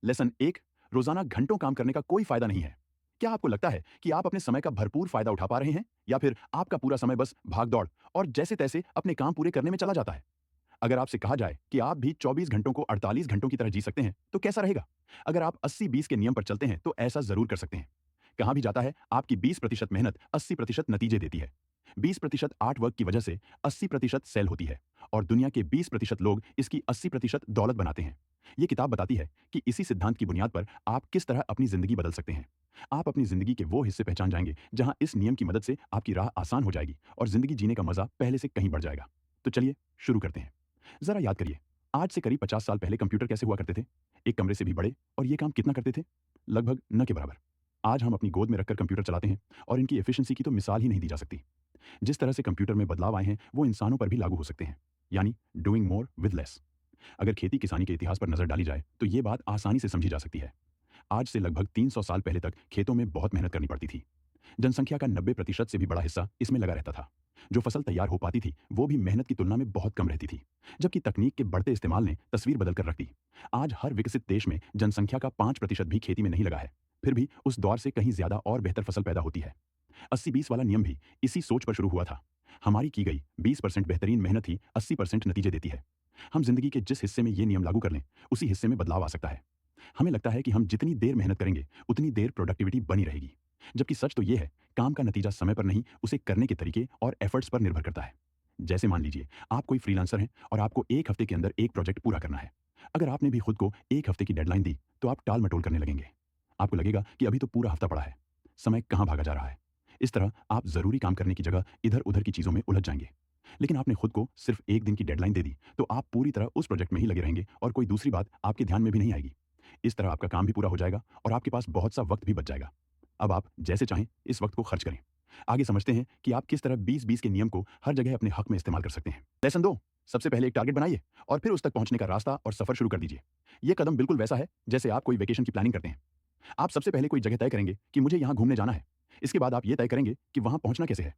Lesson 1। रोजाना घंटों काम करने का कोई फायदा नहीं है। क्या आपको लगता है कि आप अपने समय का भरपूर फायदा उठा पा रहे हैं, या फिर आपका पूरा समय बस भाग-दौड़ और जैसे-तैसे अपने काम पूरे करने में चला जाता है? अगर आपसे कहा जाए कि आप भी 24 घंटों को 48 घंटों की तरह जी सकते हैं, तो कैसा रहेगा? अगर आप 80-20 के नियम पर चलते हैं, तो ऐसा ज़रूर कर सकते हैं। कहा भी जाता है, आपकी 20% मेहनत 80% नतीजे देती है। 20% आर्ट वर्क की वजह से 80% सेल होती है, और दुनिया के 20% लोग इसकी 80% दौलत बनाते हैं। ये किताब बताती है कि इसी सिद्धांत की बुनियाद पर आप किस तरह अपनी ज़िंदगी बदल सकते हैं। आप अपनी ज़िंदगी के वो हिस्से पहचान जाएंगे जहां इस नियम की मदद से आपकी राह आसान हो जाएगी और ज़िंदगी जीने का मज़ा पहले से कहीं बढ़ जाएगा। तो चलिए शुरू करते हैं। ज़रा याद करिए, आज से करीब 50 साल पहले कंप्यूटर कैसे हुआ करते थे? एक कमरे से भी बड़े, और ये काम कितना करते थे? लगभग न के बराबर। आज हम अपनी गोद में रखकर कंप्यूटर चलाते हैं, और इनकी एफिशिएंसी की तो मिसाल ही नहीं दी जा सकती। जिस तरह से कंप्यूटर में बदलाव आए हैं, वो इंसानों पर भी लागू हो सकते हैं, यानी डूइंग मोर विद लेस। अगर खेती किसानी के इतिहास पर नजर डाली जाए, तो ये बात आसानी से समझी जा सकती है। आज से लगभग 300 साल पहले तक खेतों में बहुत मेहनत करनी पड़ती थी। जनसंख्या का 90% से भी बड़ा हिस्सा इसमें लगा रहता था। जो फसल तैयार हो पाती थी, वो भी मेहनत की तुलना में बहुत कम रहती थी। जबकि तकनीक के बढ़ते इस्तेमाल ने तस्वीर बदल कर रख दी। आज हर विकसित देश में जनसंख्या का 5% भी खेती में नहीं लगा है। फिर भी उस दौर से कहीं ज्यादा और बेहतर फसल पैदा होती है। 80-20 वाला नियम भी इसी सोच पर शुरू हुआ था। हमारी की गई 20% बेहतरीन मेहनत ही 80% नतीजे देती है। हम जिंदगी के जिस हिस्से में ये नियम लागू कर लें, उसी हिस्से में बदलाव आ सकता है। हमें लगता है कि हम जितनी देर मेहनत करेंगे, उतनी देर प्रोडक्टिविटी बनी रहेगी। जबकि सच तो यह है, काम का नतीजा समय पर नहीं, उसे करने के तरीके और एफर्ट्स पर निर्भर करता है। जैसे मान लीजिए, आप कोई फ्रीलांसर हैं और आपको 1 हफ्ते के अंदर एक प्रोजेक्ट पूरा करना है। अगर आपने भी खुद को 1 हफ्ते की डेडलाइन दी, तो आप टाल-मटोल करने लगेंगे। आपको लगेगा कि अभी तो पूरा हफ्ता पड़ा है, समय कहाँ भागा जा रहा है। इस तरह आप ज़रूरी काम करने की जगह इधर-उधर की चीज़ों में उलझ जाएंगे। लेकिन आपने खुद को सिर्फ 1 दिन की डेडलाइन दे दी, तो आप पूरी तरह उस प्रोजेक्ट में ही लगे रहेंगे और कोई दूसरी बात आपके ध्यान में भी नहीं आएगी। इस तरह आपका काम भी पूरा हो जाएगा और आपके पास बहुत सा वक्त भी बच जाएगा। अब आप जैसे चाहें इस वक्त को खर्च करें। आगे समझते हैं कि आप किस तरह 20-20 के नियम को हर जगह अपने हक में इस्तेमाल कर सकते हैं। लेसन 2। सबसे पहले एक टारगेट बनाइए और फिर उस तक पहुंचने का रास्ता और सफर शुरू कर दीजिए। यह कदम बिल्कुल वैसा है जैसे आप कोई वेकेशन की प्लानिंग करते हैं। आप सबसे पहले कोई जगह तय करेंगे कि मुझे यहाँ घूमने जाना है। इसके बाद आप ये तय करेंगे कि वहाँ पहुँचना कैसे है,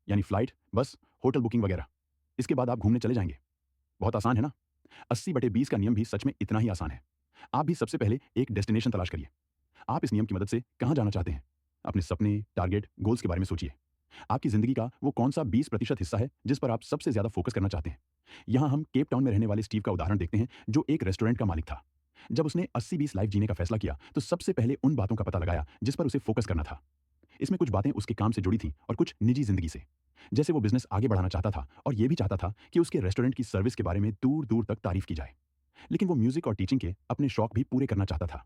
यानी फ्लाइट, बस, होटल बुकिंग वगैरह। इसके बाद आप घूमने चले जाएंगे। बहुत आसान है ना? 80/20 का नियम भी सच में इतना ही आसान है। आप भी सबसे पहले एक डेस्टिनेशन तलाश करिए। आप इस नियम की मदद से कहाँ जाना चाहते हैं? अपने सपने, टारगेट, गोल्स के बारे में सोचिए। आपकी ज़िंदगी का वो कौन-सा 20% हिस्सा है जिस पर आप सबसे ज़्यादा फोकस करना चाहते हैं? यहाँ हम केप टाउन में रहने वाले स्टीव का उदाहरण देखते हैं, जो एक रेस्टोरेंट का मालिक था। जब उसने 80-20 लाइफ जीने का फैसला किया, तो सबसे पहले उन बातों का पता लगाया जिस पर उसे फोकस करना था। इसमें कुछ बातें उसके काम से जुड़ी थीं और कुछ निजी ज़िंदगी से। जैसे वो बिज़नेस आगे बढ़ाना चाहता था और ये भी चाहता था कि उसके रेस्टोरेंट की सर्विस के बारे में दूर-दूर तक तारीफ़ की जाए। लेकिन वो म्यूज़िक और टीचिंग के अपने शौक भी पूरे करना चाहता था।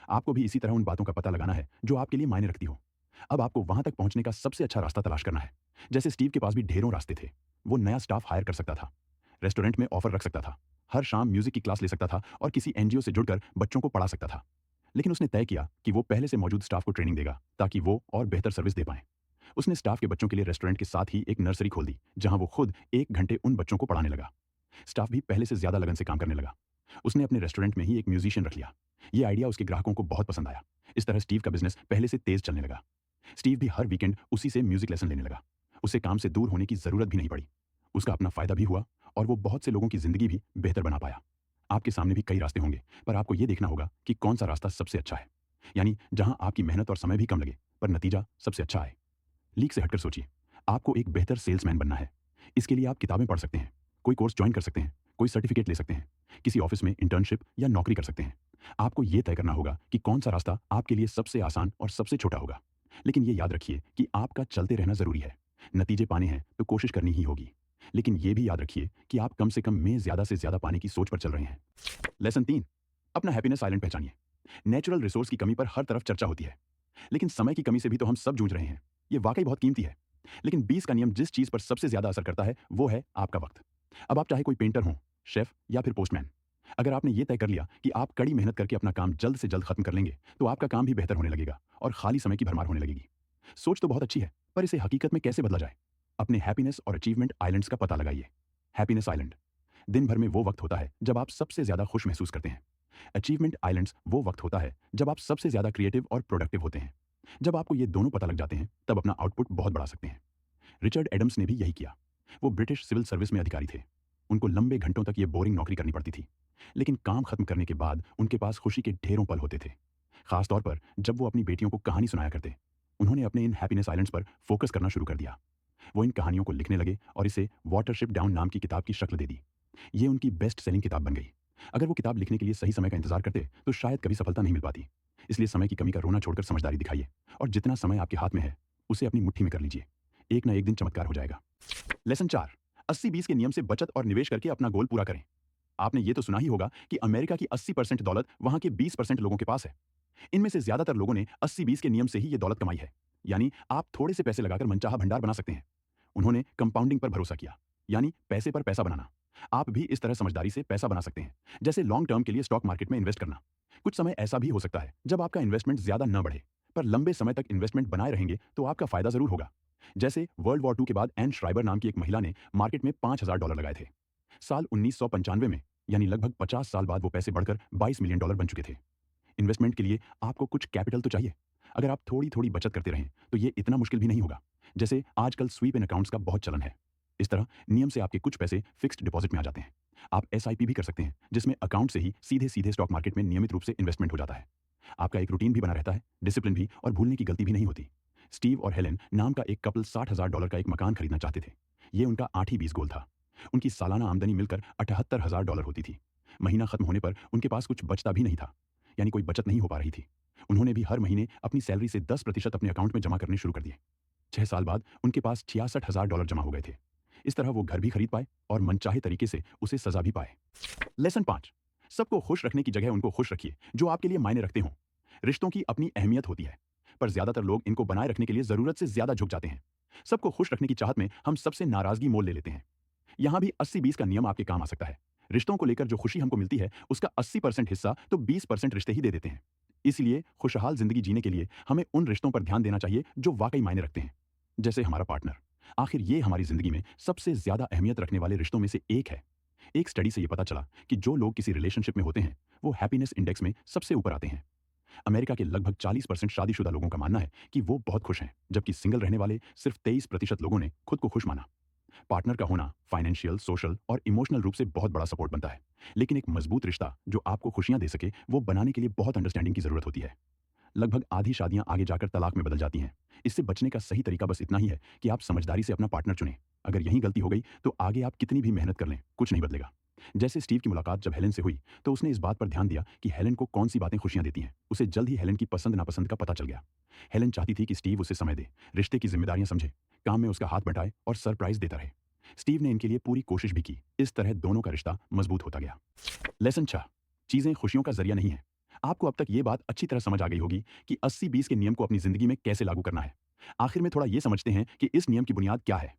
आपको भी इसी तरह उन बातों का पता लगाना है जो आपके लिए मायने रखती हो। अब आपको वहां तक पहुंचने का सबसे अच्छा रास्ता तलाश करना है। जैसे स्टीव के पास भी ढेरों रास्ते थे। वो नया स्टाफ हायर कर सकता था, रेस्टोरेंट में ऑफर रख सकता था, हर शाम म्यूजिक की क्लास ले सकता था और किसी एनजीओ से जुड़कर बच्चों को पढ़ा सकता था। लेकिन उसने तय किया कि वो पहले से मौजूद स्टाफ को ट्रेनिंग देगा ताकि वो और बेहतर सर्विस दे पाए। उसने स्टाफ के बच्चों के लिए रेस्टोरेंट के साथ ही एक नर्सरी खोल दी, जहां वो खुद 1 घंटे उन बच्चों को पढ़ाने लगा। स्टाफ भी पहले से ज्यादा लगन से काम करने लगा। उसने अपने रेस्टोरेंट में ही एक म्यूजिशियन रख लिया। ये आइडिया उसके ग्राहकों को बहुत पसंद आया। इस तरह स्टीव का बिजनेस पहले से तेज चलने लगा। स्टीव भी हर वीकेंड उसी से म्यूजिक लेसन लेने लगा। उसे काम से दूर होने की जरूरत भी नहीं पड़ी। उसका अपना फायदा भी हुआ और वो बहुत से लोगों की जिंदगी भी बेहतर बना पाया। आपके सामने भी कई रास्ते होंगे, पर आपको यह देखना होगा कि कौन सा रास्ता सबसे अच्छा है, यानी जहां आपकी मेहनत और समय भी कम लगे पर नतीजा सबसे अच्छा आए। लीक से हटकर सोचिए, आपको एक बेहतर सेल्समैन बनना है। इसके लिए आप किताबें पढ़ सकते हैं, कोई कोर्स ज्वाइन कर सकते हैं, कोई सर्टिफिकेट ले सकते हैं, किसी ऑफिस में इंटर्नशिप या नौकरी कर सकते हैं। आपको यह तय करना होगा कि कौन सा रास्ता आपके लिए सबसे आसान और सबसे छोटा होगा। लेकिन ये याद रखिए कि आपका चलते रहना जरूरी है। नतीजे पाने हैं तो कोशिश करनी ही होगी। लेकिन यह भी याद रखिए कि आप कम से कम में ज्यादा से ज्यादा पाने की सोच पर चल रहे हैं। लेसन 3। अपना हैप्पीनेस आइलैंड पहचानिए। नेचुरल रिसोर्स की कमी पर हर तरफ चर्चा होती है, लेकिन समय की कमी से भी तो हम सब जूझ रहे हैं। ये वाकई बहुत कीमती है। लेकिन 20 का नियम जिस चीज पर सबसे ज्यादा असर करता है वो है आपका वक्त। अब आप चाहे कोई पेंटर हो, शेफ या फिर पोस्टमैन, अगर आपने ये तय कर लिया कि आप कड़ी मेहनत करके अपना काम जल्द से जल्द खत्म कर लेंगे, तो आपका काम भी बेहतर होने लगेगा और खाली समय की भरमार होने लगेगी। सोच तो बहुत अच्छी है, पर इसे हकीकत में कैसे बदला जाए? अपने हैप्पीनेस और अचीवमेंट आइलैंड्स का पता लगाइए। हैप्पीनेस आइलैंड दिन भर में वो वक्त होता है जब आप सबसे ज्यादा खुश महसूस करते हैं। अचीवमेंट आइलैंड्स वो वक्त होता है जब आप सबसे ज्यादा क्रिएटिव और प्रोडक्टिव होते हैं। जब आपको ये दोनों पता लग जाते हैं, तब अपना आउटपुट बहुत बढ़ा सकते हैं। रिचर्ड एडम्स ने भी यही किया। वो ब्रिटिश सिविल सर्विस में अधिकारी थे। उनको लंबे घंटों तक ये बोरिंग नौकरी करनी पड़ती थी, लेकिन काम खत्म करने के बाद उनके पास खुशी के ढेरों पल होते थे। खासतौर पर जब वो अपनी बेटियों को कहानी सुनाया करते। उन्होंने अपने इन हैप्पीनेस आइलैंड्स पर फोकस करना शुरू कर दिया। वो इन कहानियों को लिखने लगे और इसे वाटरशिप डाउन नाम की किताब की शक्ल दे दी। ये उनकी बेस्ट सेलिंग किताब बन गई। अगर वो किताब लिखने के लिए सही समय का इंतजार करते तो शायद कभी सफलता नहीं मिल पाती। इसलिए समय की कमी का रोना छोड़कर समझदारी दिखाइए और जितना समय आपके हाथ में है उसे अपनी मुट्ठी में कर लीजिए। एक ना एक दिन चमत्कार हो जाएगा। लेसन 4, 80-20 के नियम से बचत और निवेश करके अपना गोल पूरा करें। आपने ये तो सुना ही होगा कि अमेरिका की 80% दौलत वहां के 20% लोगों के पास है। इनमें से ज्यादातर लोगों ने 80-20 के नियम से ही ये दौलत कमाई है। यानी आप थोड़े से पैसे लगाकर मनचाहा भंडार बना सकते हैं। उन्होंने कंपाउंडिंग पर भरोसा किया, यानी पैसे पर पैसा बनाना। आप भी इस तरह समझदारी से पैसा बना सकते हैं, जैसे लॉन्ग टर्म के लिए स्टॉक मार्केट में इन्वेस्ट करना। कुछ समय ऐसा भी हो सकता है जब आपका इन्वेस्टमेंट ज्यादा न बढ़े, पर लंबे समय तक इन्वेस्टमेंट बनाए रहेंगे तो आपका फायदा जरूर होगा। जैसे वर्ल्ड वॉर 2 के बाद एन श्राइबर नाम की एक महिला ने मार्केट में $5000 लगाए थे। साल 1995 में, यानी लगभग 50 साल बाद वो पैसे बढ़कर $22 मिलियन बन चुके थे। इन्वेस्टमेंट के लिए आपको कुछ कैपिटल तो चाहिए। अगर आप थोड़ी थोड़ी बचत करते रहें तो ये इतना मुश्किल भी नहीं होगा। जैसे आजकल स्वीप इन अकाउंट्स का बहुत चलन है। इस तरह नियम से आपके कुछ पैसे फिक्स्ड डिपॉजिट में आ जाते हैं। आप एसआईपी भी कर सकते हैं, जिसमें अकाउंट से ही सीधे सीधे स्टॉक मार्केट में नियमित रूप से इन्वेस्टमेंट हो जाता है। आपका एक रूटीन भी बना रहता है, डिसिप्लिन भी, और भूलने की गलती भी नहीं होती। स्टीव और हेलेन नाम का एक कपल $60,000 का एक मकान खरीदना चाहते थे। ये उनका 8 ही 20 गोल था। उनकी सालाना आमदनी मिलकर $78,000 होती थी। महीना खत्म होने पर उनके पास कुछ बचता भी नहीं था, यानी कोई बचत नहीं हो पा रही थी। उन्होंने भी हर महीने अपनी सैलरी से 10% अपने अकाउंट में जमा करने शुरू कर दिए। 6 साल बाद उनके पास $66,000 जमा हो गए थे। इस तरह वो घर भी खरीद पाए और मनचाहे तरीके से उसे सजा भी पाए। लेसन 5, सबको खुश रखने की जगह उनको खुश रखिए जो आपके लिए मायने रखते हों। रिश्तों की अपनी अहमियत होती है, पर ज्यादातर लोग इनको बनाए रखने के लिए जरूरत से ज्यादा झुक जाते हैं। सबको खुश रखने की चाहत में हम सबसे नाराजगी मोल ले लेते हैं। यहां भी 80-20 का नियम आपके काम आ सकता है। रिश्तों को लेकर जो खुशी हमको मिलती है उसका 80% हिस्सा तो 20% रिश्ते ही दे देते हैं। इसलिए खुशहाल जिंदगी जीने के लिए हमें उन रिश्तों पर ध्यान देना चाहिए जो वाकई मायने रखते हैं, जैसे हमारा पार्टनर। आखिर ये हमारी जिंदगी में सबसे ज्यादा अहमियत रखने वाले रिश्तों में से एक है। एक स्टडी से यह पता चला कि जो लोग किसी रिलेशनशिप में होते हैं वो हैप्पीनेस इंडेक्स में सबसे ऊपर आते हैं। अमेरिका के लगभग 40% शादीशुदा लोगों का मानना है कि वो बहुत खुश हैं, जबकि सिंगल रहने वाले सिर्फ 23% लोगों ने खुद को खुश माना। पार्टनर का होना फाइनेंशियल, सोशल और इमोशनल रूप से बहुत बड़ा सपोर्ट बनता है, लेकिन एक मजबूत रिश्ता जो आपको खुशियां दे सके वो बनाने के लिए बहुत अंडरस्टैंडिंग की जरूरत होती है। लगभग आधी शादियां आगे जाकर तलाक में बदल जाती हैं। इससे बचने का सही तरीका बस इतना ही है कि आप समझदारी से अपना पार्टनर चुनें। अगर यही गलती हो गई तो आगे आप कितनी भी मेहनत कर लें कुछ नहीं बदलेगा। जैसे स्टीव की मुलाकात जब हेलेन से हुई तो उसने इस बात पर ध्यान दिया कि हेलेन को कौन सी बातें खुशियां देती हैं। उसे जल्द ही हेलेन की पसंद नापसंद का पता चल गया। हेलेन चाहती थी कि स्टीव उसे समय दे, रिश्ते की जिम्मेदारियां समझे, काम में उसका हाथ बटाए और सरप्राइज देता रहे। स्टीव ने इनके लिए पूरी कोशिश भी की। इस तरह दोनों का रिश्ता मजबूत होता गया। लेसन 6, चीजें खुशियों का जरिया नहीं है। आपको अब तक ये बात अच्छी तरह समझ आ गई होगी कि 80-20 के नियम को अपनी जिंदगी में कैसे लागू करना है। आखिर में थोड़ा ये समझते हैं कि इस नियम की बुनियाद क्या है।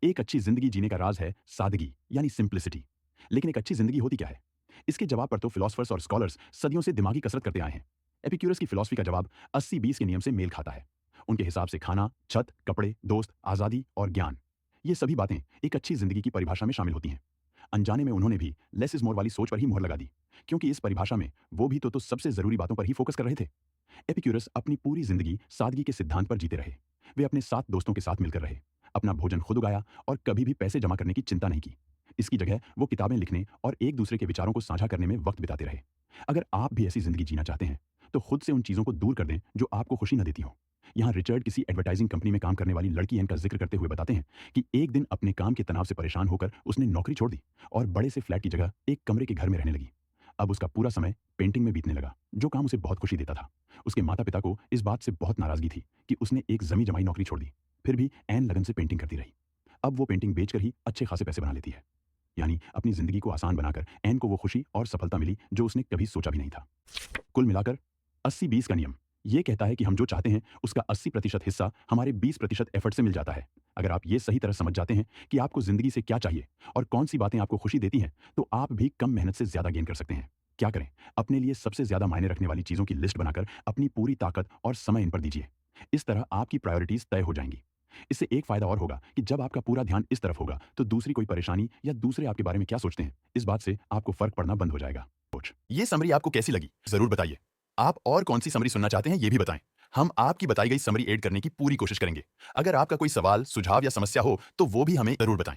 एक अच्छी जिंदगी जीने का राज है सादगी, यानी सिंप्लिसिटी। लेकिन एक अच्छी जिंदगी होती क्या है? इसके जवाब पर तो फिलोसफर्स और स्कॉलर्स सदियों से दिमागी कसरत करते आए हैं। एपिक्यूरस की फिलॉसफी का जवाब 80-20 के नियम से मेल खाता है। उनके हिसाब से खाना, छत, कपड़े, दोस्त, आजादी और ज्ञान, ये सभी बातें एक अच्छी जिंदगी की परिभाषा में शामिल होती हैं। अनजाने में उन्होंने भी लेस इज मोर वाली सोच पर ही मोहर लगा दी, क्योंकि इस परिभाषा में वो भी तो सबसे जरूरी बातों पर ही फोकस कर रहे थे। एपिक्यूरस अपनी पूरी जिंदगी सादगी के सिद्धांत पर जीते रहे। वे अपने 7 दोस्तों के साथ मिलकर रहे, अपना भोजन खुद उगाया और कभी भी पैसे जमा करने की चिंता नहीं की। इसकी जगह वो किताबें लिखने और एक दूसरे के विचारों को साझा करने में वक्त बिताते रहे। अगर आप भी ऐसी जिंदगी जीना चाहते हैं तो खुद से उन चीजों को दूर कर दें जो आपको खुशी न देती हो। यहाँ रिचर्ड किसी एडवर्टाइजिंग कंपनी में काम करने वाली लड़की एन का जिक्र करते हुए बताते हैं कि एक दिन अपने काम के तनाव से परेशान होकर उसने नौकरी छोड़ दी और बड़े से फ्लैट की जगह एक कमरे के घर में रहने लगी। अब उसका पूरा समय पेंटिंग में बीतने लगा, जो काम उसे बहुत खुशी देता था। उसके माता पिता को इस बात से बहुत नाराजगी थी कि उसने एक जमी जमाई नौकरी छोड़ दी, फिर भी एन लगन से पेंटिंग करती रही। अब वो पेंटिंग बेचकर ही अच्छे खासे पैसे बना लेती है। यानी अपनी जिंदगी को आसान बनाकर एन को वो खुशी और सफलता मिली जो उसने कभी सोचा भी नहीं था। कुल मिलाकर 80-20 का नियम ये कहता है कि हम जो चाहते हैं उसका 80% हिस्सा हमारे 20% एफर्ट से मिल जाता है। अगर आप ये सही तरह समझ जाते हैं कि आपको जिंदगी से क्या चाहिए और कौन सी बातें आपको खुशी देती हैं, तो आप भी कम मेहनत से ज्यादा गेन कर सकते हैं। क्या करें? अपने लिए सबसे ज्यादा मायने रखने वाली चीजों की लिस्ट बनाकर अपनी पूरी ताकत और समय इन पर दीजिए। इस तरह आपकी प्रायोरिटीज तय हो जाएंगी। इससे एक फायदा और होगा कि जब आपका पूरा ध्यान इस तरफ होगा तो दूसरी कोई परेशानी या दूसरे आपके बारे में क्या सोचते हैं, इस बात से आपको फर्क पड़ना बंद हो जाएगा। ये समरी आपको कैसी लगी जरूर बताइए। आप और कौन सी समरी सुनना चाहते हैं ये भी बताएं। हम आपकी बताई गई समरी ऐड करने की पूरी कोशिश करेंगे। अगर आपका कोई सवाल, सुझाव या समस्या हो तो वो भी हमें जरूर बताएं।